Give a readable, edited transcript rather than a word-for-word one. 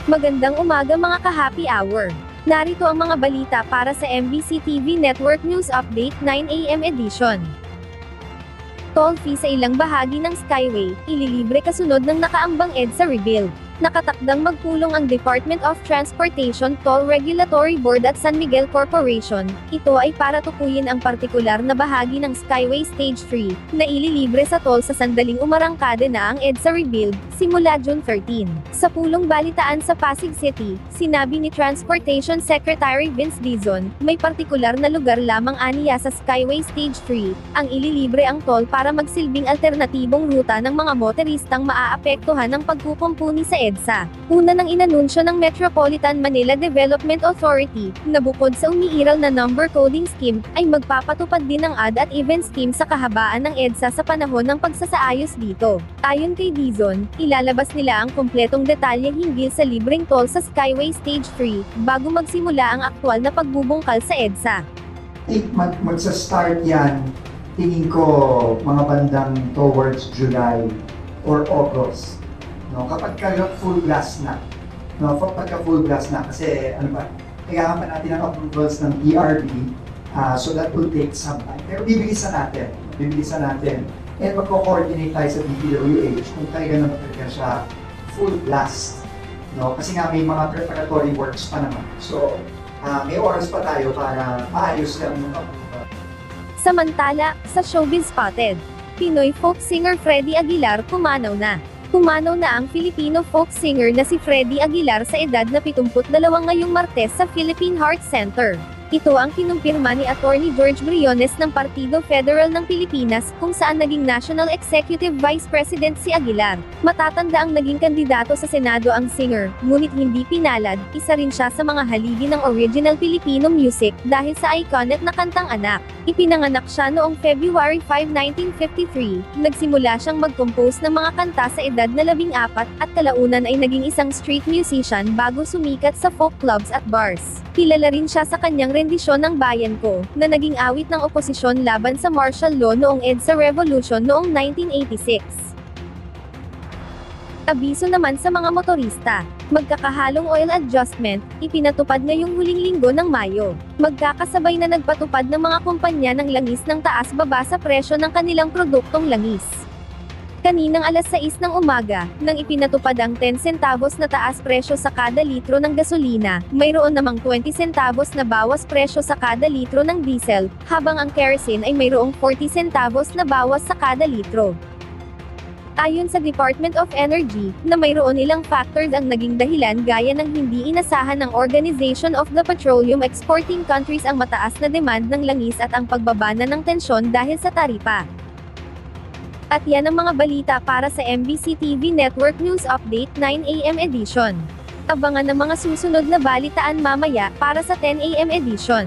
Magandang umaga mga ka-happy hour. Narito ang mga balita para sa MBC TV Network News Update 9 AM edition. Toll fee sa ilang bahagi ng Skyway, ililibre kasunod ng nakaambang EDSA rebuild. Nakatakdang magpulong ang Department of Transportation Toll Regulatory Board at San Miguel Corporation. Ito ay para tukuyin ang partikular na bahagi ng Skyway Stage 3, na ililibre sa toll sa sandaling umarangkada na ang EDSA rebuild, simula June 13. Sa pulong balitaan sa Pasig City, sinabi ni Transportation Secretary Vince Dizon, may partikular na lugar lamang aniya sa Skyway Stage 3, ang ililibre ang toll para magsilbing alternatibong ruta ng mga motoristang maaapektuhan ng pagkukumpuni sa EDSA. Una nang inanunsyo ng Metropolitan Manila Development Authority, na bukod sa umiiral na number coding scheme, ay magpapatupad din ng odd at even scheme sa kahabaan ng EDSA sa panahon ng pagsasaayos dito. Ayon kay Dizon, ilalabas nila ang kumpletong detalye hinggil sa libreng toll sa Skyway Stage 3, bago magsimula ang aktwal na pagbubungkal sa EDSA. Magsa-start yan, tingin ko mga bandang towards July or August. No, kapag full blast na. No, kapag full blast na kasi kailangan pa natin ang approvals ng PRB, so that will take some time. Pero bibilisan natin. And magko-coordinate tayo sa DPWH kung talaga naman talaga siya full blast. No, kasi nga may mga preparatory works pa naman. So, may oras pa tayo para maayos lang yung approval. Samantala, sa Showbiz Spotted, Pinoy folk singer Freddie Aguilar pumanaw na. Pumanaw na ang Filipino folk singer na si Freddie Aguilar sa edad na 72 ngayong Martes sa Philippine Heart Center. Ito ang kinumpirma ni Attorney George Briones ng Partido Federal ng Pilipinas, kung saan naging National Executive Vice President si Aguilar. Matatanda ang naging kandidato sa Senado ang singer, ngunit hindi pinalad. Isa rin siya sa mga haligi ng original Filipino music, dahil sa iconic na kantang Anak. Ipinanganak siya noong February 5, 1953. Nagsimula siyang mag-compose ng mga kanta sa edad na 14, at kalaunan ay naging isang street musician bago sumikat sa folk clubs at bars. Kilala rin siya sa kanyang rendisyon ng Bayan Ko, na naging awit ng oposisyon laban sa martial law noong EDSA Revolution noong 1986. Abiso naman sa mga motorista. Magkakahalong oil adjustment, ipinatupad ngayong huling linggo ng Mayo. Magkakasabay na nagpatupad ng mga kumpanya ng langis ng taas-baba sa presyo ng kanilang produktong langis. Kaninang alas 6 ng umaga, nang ipinatupad ang 10 centavos na taas presyo sa kada litro ng gasolina, mayroon namang 20 centavos na bawas presyo sa kada litro ng diesel, habang ang kerosene ay mayroong 40 centavos na bawas sa kada litro. Ayon sa Department of Energy, na mayroon ilang factors ang naging dahilan gaya ng hindi inasahan ng Organization of the Petroleum Exporting Countries ang mataas na demand ng langis at ang pagbaba na ng tensyon dahil sa taripa. At yan ang mga balita para sa MBC TV Network News Update 9 AM edition. Abangan ang mga susunod na balitaan mamaya para sa 10 AM edition.